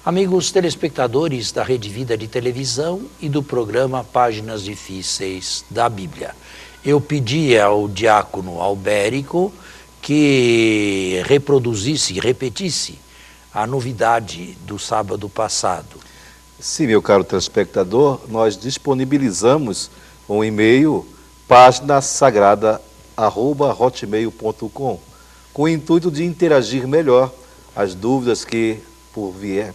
Amigos telespectadores da Rede Vida de Televisão e do programa Páginas Difíceis da Bíblia, eu pedi ao diácono Albérico que repetisse a novidade do sábado passado. Sim, meu caro telespectador, nós disponibilizamos um e-mail paginasagrada@hotmail.com com o intuito de interagir melhor. As dúvidas que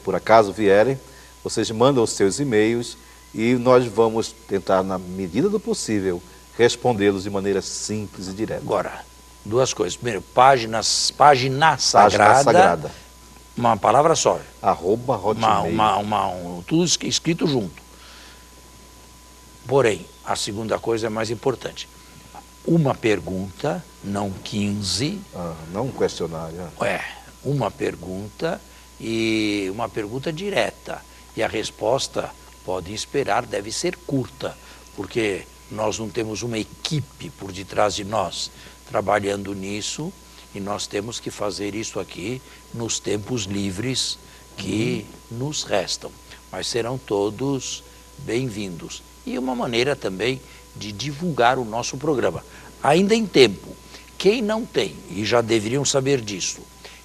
por acaso vierem, vocês mandam os seus e-mails e nós vamos tentar, na medida do possível, respondê-los de maneira simples e direta. Agora, duas coisas. Primeiro, página sagrada, uma palavra só. @hotmail. Tudo escrito junto. Porém, a segunda coisa é mais importante. Uma pergunta, não 15. Não um questionário. Uma pergunta e uma pergunta direta. E a resposta, podem esperar, deve ser curta, porque nós não temos uma equipe por detrás de nós trabalhando nisso e nós temos que fazer isso aqui nos tempos livres que nos restam. Mas serão todos bem-vindos. E uma maneira também de divulgar o nosso programa. Ainda em tempo, quem não tem, e já deveriam saber disso,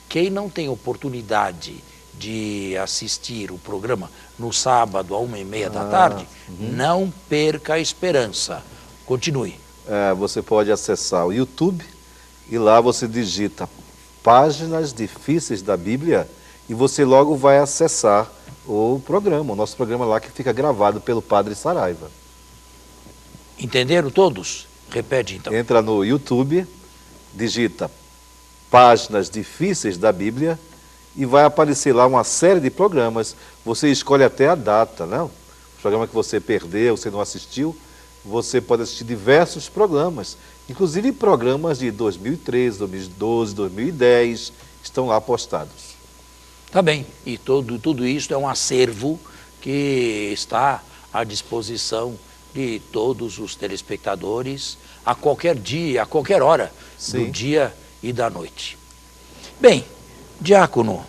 quem não tem oportunidade de assistir o programa no sábado, à 1h30 da tarde, não perca a esperança. Continue. Você pode acessar o YouTube e lá você digita Páginas Difíceis da Bíblia e você logo vai acessar o programa, o nosso programa lá que fica gravado pelo Padre Saraiva. Entenderam todos? Repete então. Entra no YouTube, digita Páginas Difíceis da Bíblia e vai aparecer lá uma série de programas. Você escolhe até a data, né? O programa que você perdeu, você não assistiu, você pode assistir diversos programas, inclusive programas de 2013, 2012, 2010, estão lá postados. Tá bem, e tudo isso é um acervo que está à disposição de todos os telespectadores a qualquer dia, a qualquer hora do dia e da noite. Bem, diácono,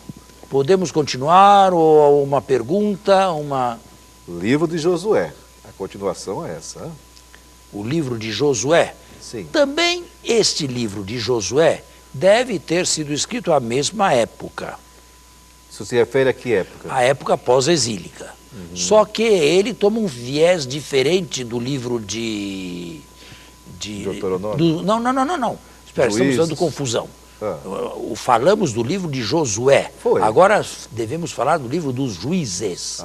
podemos continuar ou uma pergunta, Livro de Josué, a continuação é essa. Hein? O livro de Josué? Sim. Também este livro de Josué deve ter sido escrito à mesma época. Isso se refere a que época? A época pós-exílica. Só que ele toma um viés diferente do livro de Deuteronômio? Não. Espera, estamos dando confusão. Falamos do livro de Josué. Foi. Agora devemos falar do livro dos Juízes.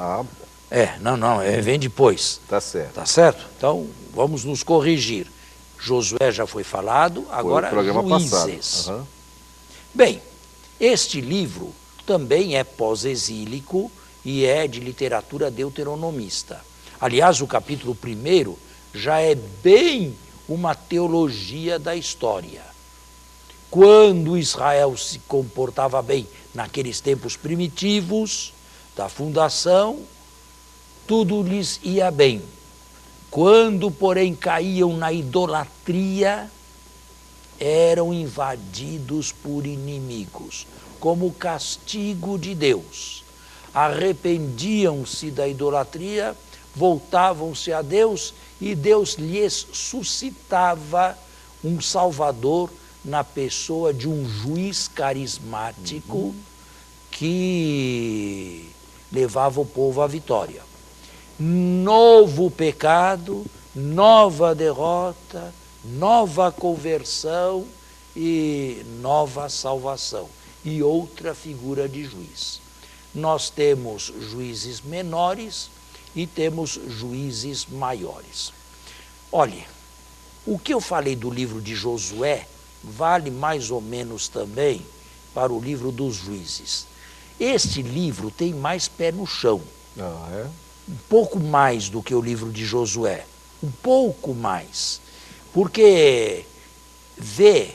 Vem depois. Tá certo. Tá certo? Então, vamos nos corrigir. Josué já foi falado, agora foi o programa Juízes. passado. Bem, este livro também é pós-exílico e é de literatura deuteronomista. Aliás, o capítulo 1 já é bem uma teologia da história. Quando Israel se comportava bem naqueles tempos primitivos da fundação, tudo lhes ia bem. Quando, porém, caíam na idolatria, eram invadidos por inimigos, como castigo de Deus. Arrependiam-se da idolatria, voltavam-se a Deus e Deus lhes suscitava um Salvador na pessoa de um juiz carismático que levava o povo à vitória. Novo pecado, nova derrota, nova conversão e nova salvação. E outra figura de juiz. Nós temos juízes menores e temos juízes maiores. Olhe, o que eu falei do livro de Josué vale mais ou menos também para o livro dos Juízes. Este livro tem mais pé no chão. Um pouco mais do que o livro de Josué. Um pouco mais. Porque vê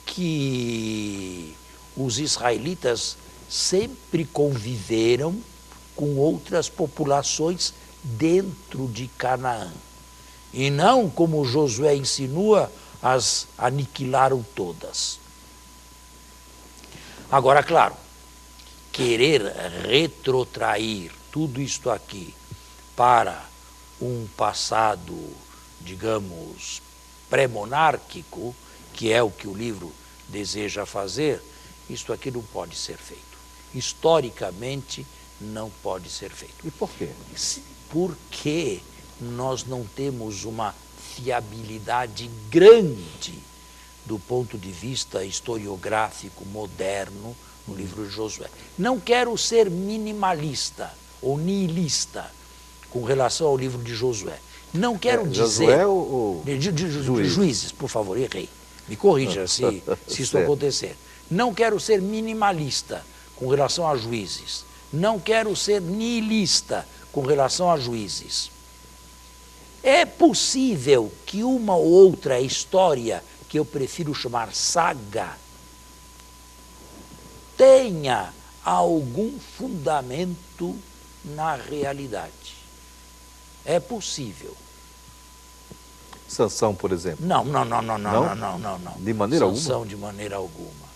que os israelitas sempre conviveram com outras populações dentro de Canaã. E não, como Josué insinua, as aniquilaram todas. Agora, claro, querer retrotrair tudo isto aqui para um passado, digamos, pré-monárquico, que é o que o livro deseja fazer, isto aqui não pode ser feito. Historicamente, não pode ser feito. E por quê? Porque nós não temos uma fiabilidade grande do ponto de vista historiográfico moderno no livro de Josué. Não quero ser minimalista ou nihilista com relação ao livro de Josué. Não quero dizer... Josué ou Juízes, por favor, errei. Me corrija se isso acontecer. Não quero ser minimalista com relação a Juízes. Não quero ser nihilista com relação a Juízes. É possível que uma ou outra história, que eu prefiro chamar saga, tenha algum fundamento na realidade. É possível. Sansão, por exemplo? Não. De maneira Sansão, alguma? de maneira alguma.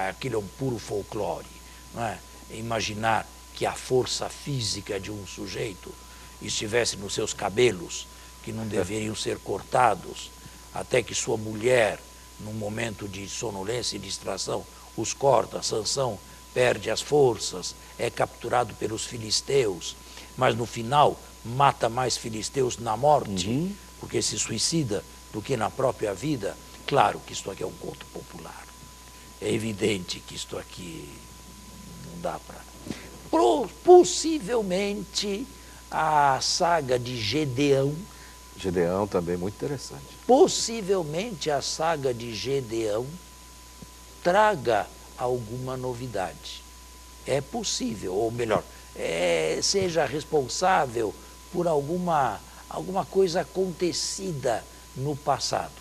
Aquilo é um puro folclore. Não é? Imaginar que a força física de um sujeito estivesse nos seus cabelos, que não deveriam ser cortados, até que sua mulher, num momento de sonolência e distração, os corta. Sansão perde as forças, é capturado pelos filisteus, mas no final mata mais filisteus na morte, porque se suicida, do que na própria vida. Claro que isto aqui é um conto popular. É evidente que isto aqui não dá para... Possivelmente a saga de Gedeão. Gedeão também muito interessante. Possivelmente a saga de Gedeão traga alguma novidade. É possível, ou melhor, seja responsável por alguma coisa acontecida no passado.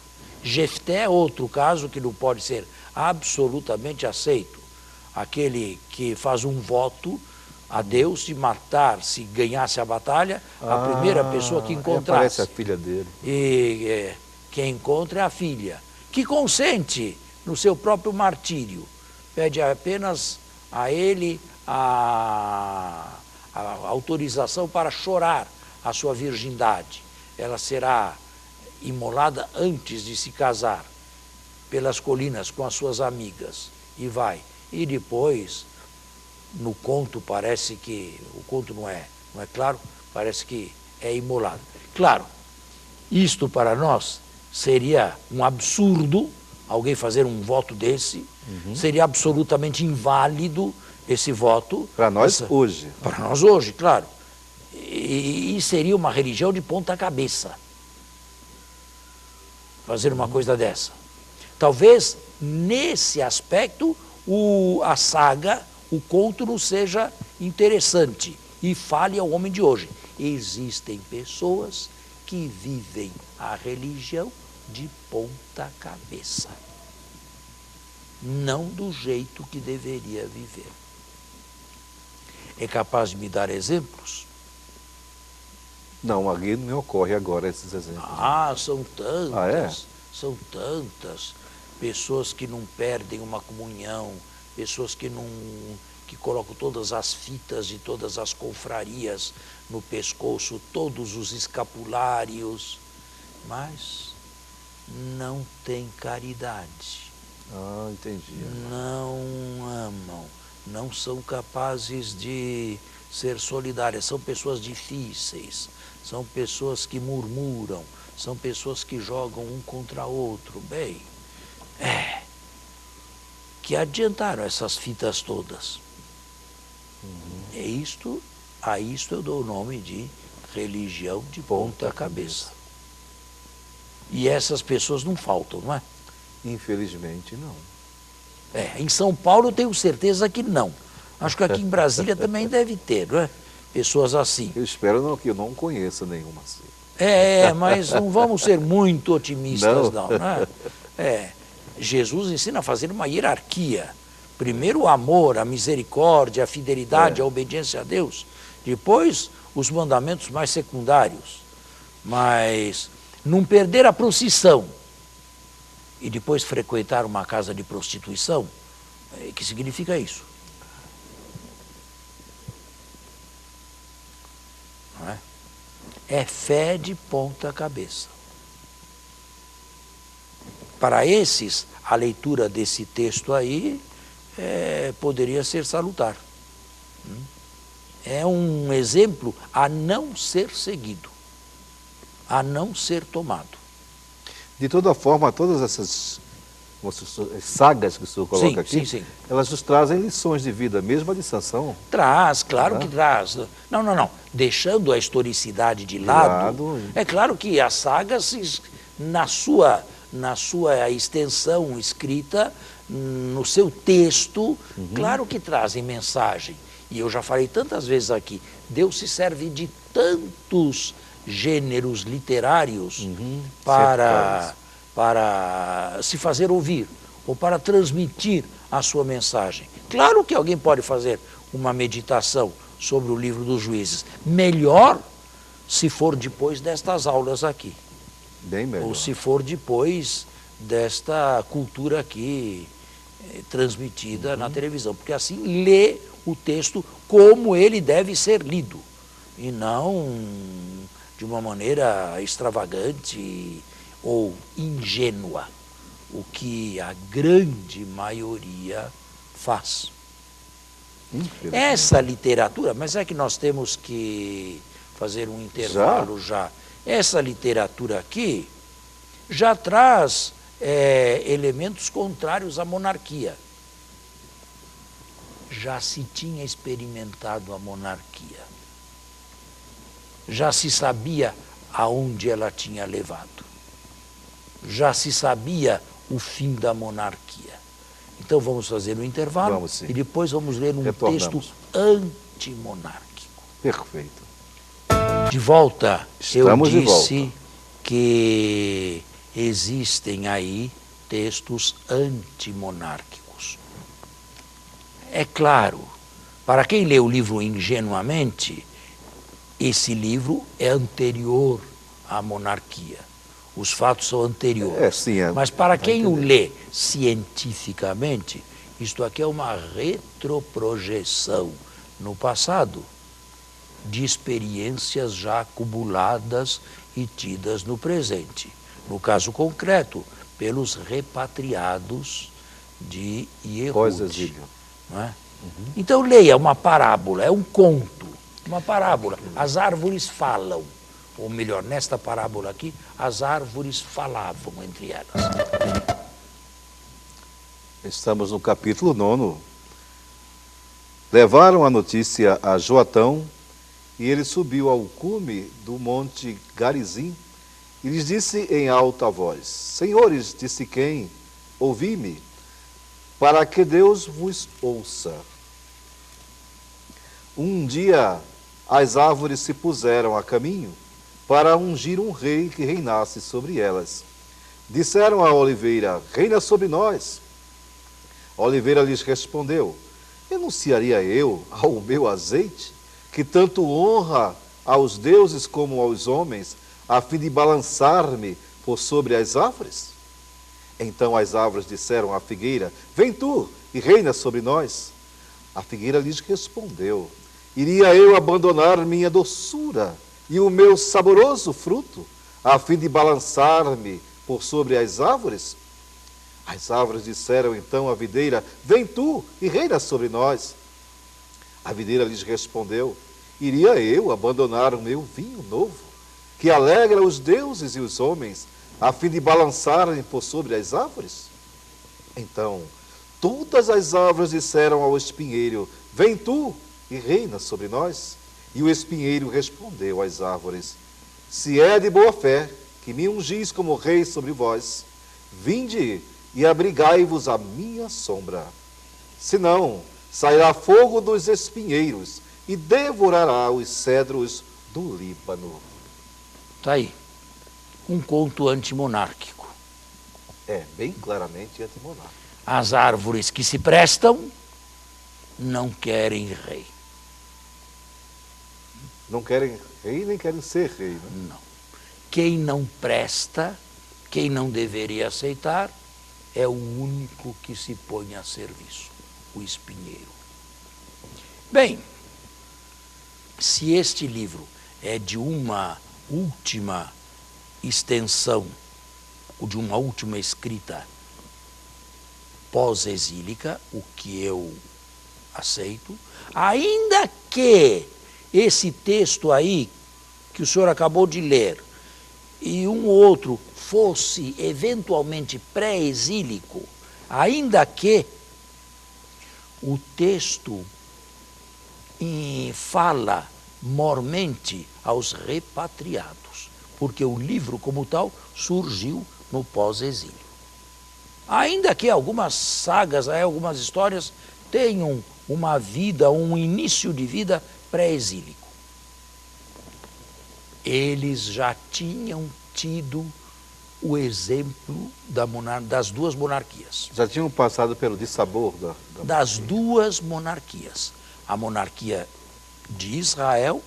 Jefté é outro caso que não pode ser absolutamente aceito. Aquele que faz um voto a Deus de matar, se ganhasse a batalha, a primeira pessoa que encontrasse. Aparece a filha dele. E quem encontra é a filha, que consente no seu próprio martírio. Pede apenas a ele a autorização para chorar a sua virgindade. Ela será imolada antes de se casar, pelas colinas com as suas amigas, e vai. E depois, no conto parece que, o conto não é claro, parece que é imolado. Claro, isto para nós seria um absurdo, alguém fazer um voto desse, seria absolutamente inválido esse voto. Para nós hoje. Para nós hoje, claro. E seria uma religião de ponta cabeça fazer uma coisa dessa. Talvez, nesse aspecto, a saga, o conto não seja interessante e fale ao homem de hoje. Existem pessoas que vivem a religião de ponta cabeça, não do jeito que deveria viver. É capaz de me dar exemplos? Não, aqui não me ocorre agora esses exemplos. São tantas. Ah, é? São tantas. Pessoas que não perdem uma comunhão, pessoas que colocam todas as fitas de todas as confrarias no pescoço, todos os escapulários, mas não têm caridade. Entendi. Não amam, não são capazes de ser solidárias, são pessoas difíceis, são pessoas que murmuram, são pessoas que jogam um contra outro. Bem, que adiantaram essas fitas todas? A isto eu dou o nome de religião de ponta cabeça. E essas pessoas não faltam, não é? Infelizmente, não. Em São Paulo eu tenho certeza que não. Acho que aqui em Brasília também deve ter, não é? Pessoas assim. Eu espero que eu não conheça nenhuma assim. Mas não vamos ser muito otimistas, não é? Jesus ensina a fazer uma hierarquia. Primeiro o amor, a misericórdia, a fidelidade, a obediência a Deus. Depois os mandamentos mais secundários. Mas não perder a procissão e depois frequentar uma casa de prostituição, que significa isso? é fé de ponta cabeça. Para esses, a leitura desse texto aí poderia ser salutar. É um exemplo a não ser seguido, a não ser tomado. De toda forma, todas essas sagas que o senhor coloca aqui, sim. elas nos trazem lições de vida, mesmo a de Sansão. Traz, claro que traz. Não. Deixando a historicidade de lado, é claro que as sagas, na sua extensão escrita, no seu texto, claro que trazem mensagem. E eu já falei tantas vezes aqui, Deus se serve de tantos gêneros literários para se fazer ouvir ou para transmitir a sua mensagem. Claro que alguém pode fazer uma meditação sobre o livro dos Juízes. Melhor se for depois destas aulas aqui. Bem melhor. Ou se for depois desta cultura aqui transmitida na televisão. Porque assim lê o texto como ele deve ser lido. E não de uma maneira extravagante ou ingênua, o que a grande maioria faz. Essa literatura, mas é que nós temos que fazer um intervalo já. Essa literatura aqui já traz elementos contrários à monarquia. Já se tinha experimentado a monarquia. Já se sabia aonde ela tinha levado. Já se sabia o fim da monarquia. Então vamos fazer um intervalo e depois vamos ler um texto antimonárquico. Perfeito. De volta, Estamos eu disse de volta. Que existem aí textos antimonárquicos. É claro, para quem lê o livro ingenuamente, esse livro é anterior à monarquia. Os fatos são anteriores. Mas para quem o lê cientificamente, isto aqui é uma retroprojeção no passado de experiências já acumuladas e tidas no presente. No caso concreto, pelos repatriados de Yehud. Não é? Então leia uma parábola, é um conto, uma parábola. As árvores falam. Ou melhor, nesta parábola aqui, as árvores falavam entre elas. Estamos no capítulo 9. Levaram a notícia a Joatão, e ele subiu ao cume do monte Garizim, e lhes disse em alta voz: Senhores de Siquém, ouvi-me, para que Deus vos ouça. Um dia as árvores se puseram a caminho, para ungir um rei que reinasse sobre elas. Disseram à oliveira: reina sobre nós. A oliveira lhes respondeu: renunciaria eu ao meu azeite, que tanto honra aos deuses como aos homens, a fim de balançar-me por sobre as árvores? Então as árvores disseram à figueira: vem tu e reina sobre nós. A figueira lhes respondeu: iria eu abandonar minha doçura e o meu saboroso fruto, a fim de balançar-me por sobre as árvores? As árvores disseram então à videira: vem tu e reina sobre nós. A videira lhes respondeu: iria eu abandonar o meu vinho novo, que alegra os deuses e os homens, a fim de balançar-me por sobre as árvores? Então todas as árvores disseram ao espinheiro: vem tu e reina sobre nós. E o espinheiro respondeu às árvores: se é de boa fé que me ungis como rei sobre vós, vinde e abrigai-vos à minha sombra. Senão, sairá fogo dos espinheiros e devorará os cedros do Líbano. Está aí, um conto antimonárquico. É, bem claramente antimonárquico. As árvores que se prestam não querem rei. Não querem rei, nem querem ser rei, né? Não. Quem não presta, quem não deveria aceitar, é o único que se põe a serviço, o espinheiro. Bem, se este livro é de uma última extensão, de uma última escrita pós-exílica, o que eu aceito, ainda que esse texto aí, que o senhor acabou de ler, e um outro fosse eventualmente pré-exílico, ainda que o texto fala mormente aos repatriados, porque o livro como tal surgiu no pós-exílio. Ainda que algumas sagas, algumas histórias tenham uma vida, um início de vida pré-exílico. Eles já tinham tido o exemplo das duas monarquias. Já tinham passado pelo dissabor das duas monarquias. A monarquia de Israel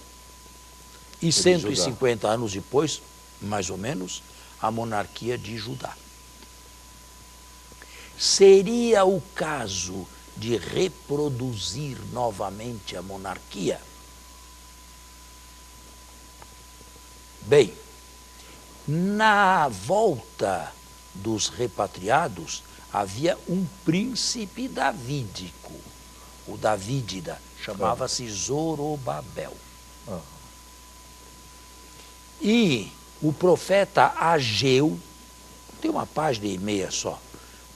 e 150 anos depois, mais ou menos, a monarquia de Judá. Seria o caso de reproduzir novamente a monarquia? Bem, na volta dos repatriados havia um príncipe davídico, o Davívida, chamava-se Zorobabel. E o profeta Ageu, tem uma página e meia só,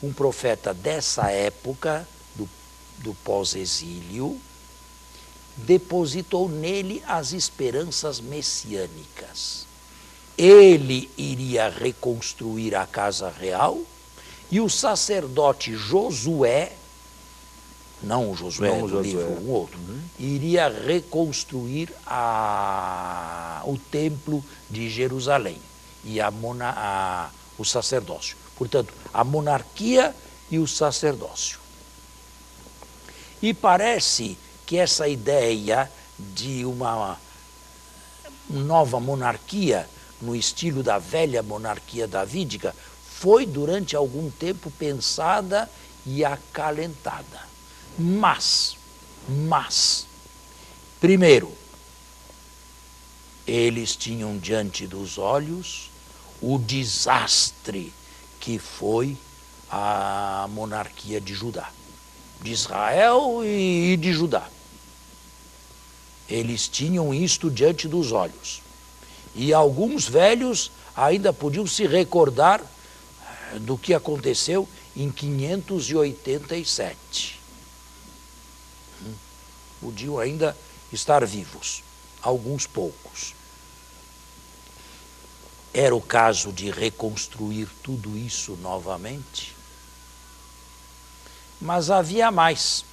um profeta dessa época, do pós-exílio, depositou nele as esperanças messiânicas. Ele iria reconstruir a casa real e o sacerdote Josué, não o Josué do livro, um outro, iria reconstruir o templo de Jerusalém e o sacerdócio. Portanto, a monarquia e o sacerdócio. E parece que essa ideia de uma nova monarquia, no estilo da velha monarquia davídica, foi durante algum tempo pensada e acalentada. Mas, primeiro, eles tinham diante dos olhos o desastre que foi a monarquia de Judá, de Israel e de Judá. Eles tinham isto diante dos olhos. E alguns velhos ainda podiam se recordar do que aconteceu em 587. Podiam ainda estar vivos, alguns poucos. Era o caso de reconstruir tudo isso novamente? Mas havia mais.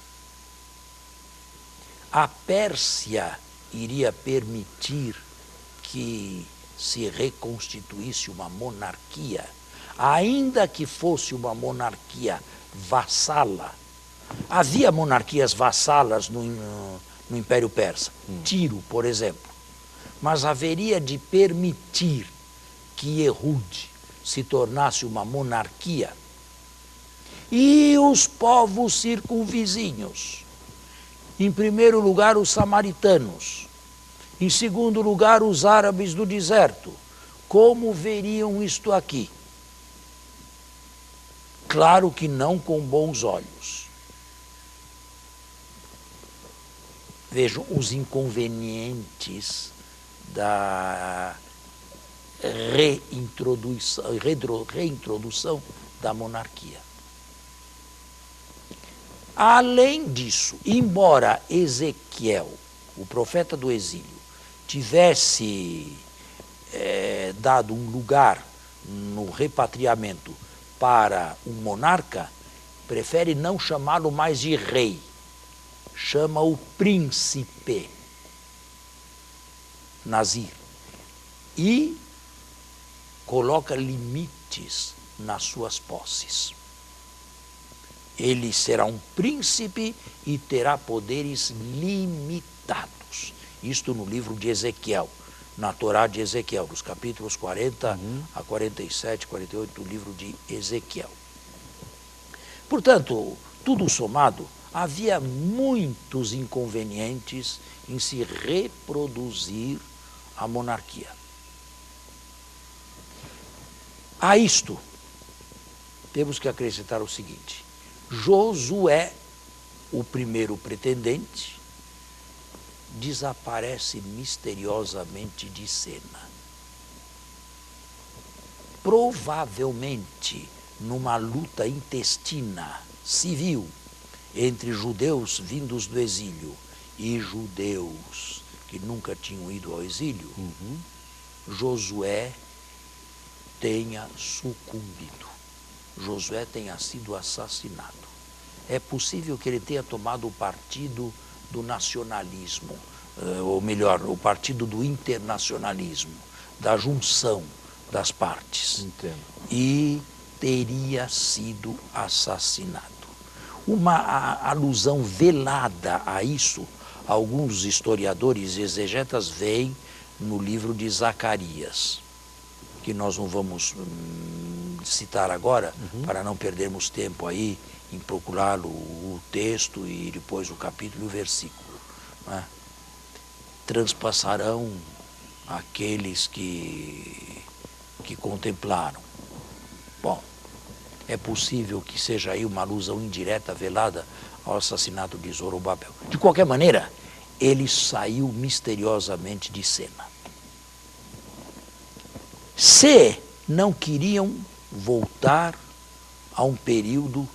A Pérsia iria permitir que se reconstituísse uma monarquia, ainda que fosse uma monarquia vassala. Havia monarquias vassalas no Império Persa, Tiro, por exemplo. Mas haveria de permitir que Ehud se tornasse uma monarquia. E os povos circunvizinhos, em primeiro lugar os samaritanos, em segundo lugar os árabes do deserto, como veriam isto aqui? Claro que não com bons olhos. Vejam os inconvenientes da reintrodução da monarquia. Além disso, embora Ezequiel, o profeta do exílio, tivesse dado um lugar no repatriamento para um monarca, prefere não chamá-lo mais de rei, chama-o príncipe, Nazir, e coloca limites nas suas posses. Ele será um príncipe e terá poderes limitados. Isto no livro de Ezequiel, na Torá de Ezequiel, nos capítulos 40 a 47, 48 do livro de Ezequiel. Portanto, tudo somado, havia muitos inconvenientes em se reproduzir a monarquia. A isto, temos que acrescentar o seguinte: Josué, o primeiro pretendente, desaparece misteriosamente de cena. Provavelmente numa luta intestina, civil, entre judeus vindos do exílio e judeus que nunca tinham ido ao exílio, Josué tenha sucumbido. Josué tenha sido assassinado. É possível que ele tenha tomado o partido do nacionalismo, ou melhor, o partido do internacionalismo, da junção das partes. Entendo. E teria sido assassinado. Uma alusão velada a isso, alguns historiadores e exegetas veem no livro de Zacarias, que nós não vamos citar agora, para não perdermos tempo aí em procurar o texto e depois o capítulo e o versículo. Né? Transpassarão aqueles que contemplaram. Bom, é possível que seja aí uma alusão indireta, velada, ao assassinato de Zorobabel. De qualquer maneira, ele saiu misteriosamente de cena. Se não queriam voltar a um período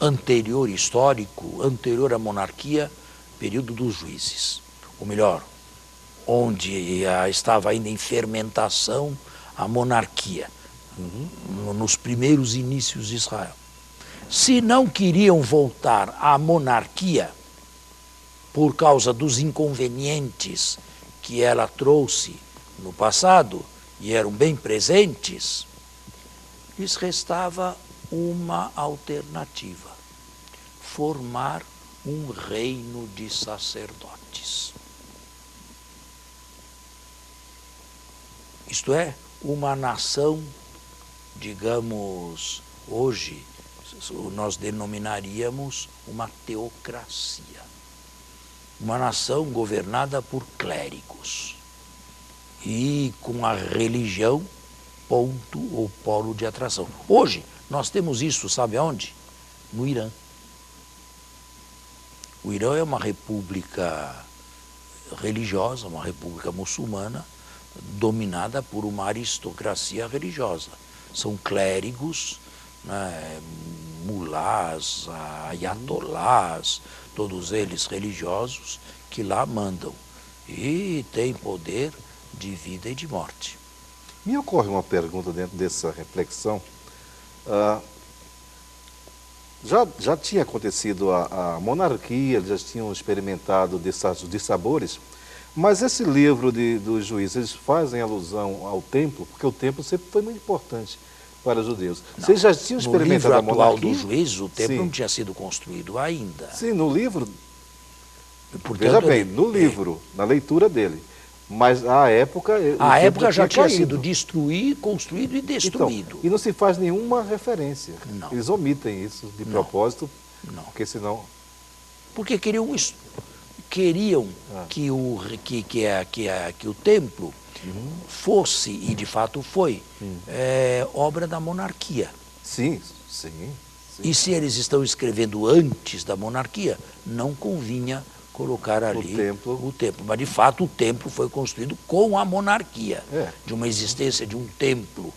anterior, histórico, anterior à monarquia, período dos juízes. Ou melhor, onde estava ainda em fermentação a monarquia, nos primeiros inícios de Israel. Se não queriam voltar à monarquia por causa dos inconvenientes que ela trouxe no passado, e eram bem presentes, lhes restava uma alternativa: formar um reino de sacerdotes. Isto é, uma nação, digamos, hoje nós denominaríamos uma teocracia. Uma nação governada por clérigos e com a religião ponto ou polo de atração. Hoje nós temos isso, sabe aonde? No Irã. O Irã é uma república religiosa, uma república muçulmana, dominada por uma aristocracia religiosa. São clérigos, né, mulás, ayatolás, todos eles religiosos, que lá mandam e têm poder de vida e de morte. Me ocorre uma pergunta dentro dessa reflexão. Já tinha acontecido a monarquia, eles já tinham experimentado de sabores, mas esse livro dos juízes, eles fazem alusão ao templo, porque o templo sempre foi muito importante para os judeus. Não. Vocês já tinham experimentado a monarquia? No livro atual dos juízes, o templo Sim. não tinha sido construído ainda. Sim, no livro, Portanto, veja bem, no livro, na leitura dele. Mas à época... A época já tinha caído. sido destruído, construído e destruído. Então, e não se faz nenhuma referência. Não. Eles omitem isso de Não. propósito, Não. porque senão... Porque queriam isso. Queriam que o templo fosse, e de fato foi, obra da monarquia. Sim. E se eles estão escrevendo antes da monarquia, não convinha colocar ali o templo. Mas, de fato, o templo foi construído com a monarquia. De uma existência de um templo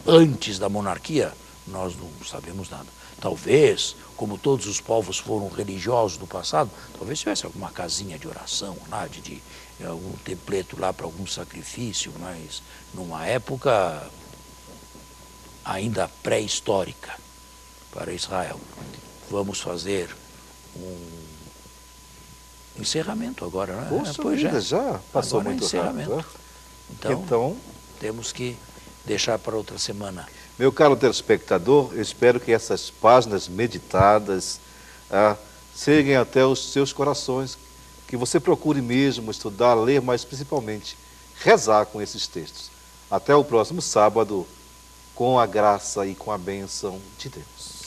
antes da monarquia, nós não sabemos nada. Talvez, como todos os povos foram religiosos do passado, talvez tivesse alguma casinha de oração lá, de algum templeto lá para algum sacrifício, mas numa época ainda pré-histórica para Israel. Vamos fazer um encerramento agora, né? Poxa vida, já passou agora muito encerramento. rápido. Então, temos que deixar para outra semana. Meu caro telespectador, eu espero que essas páginas meditadas cheguem até os seus corações, que você procure mesmo estudar, ler, mas principalmente rezar com esses textos. Até o próximo sábado, com a graça e com a bênção de Deus.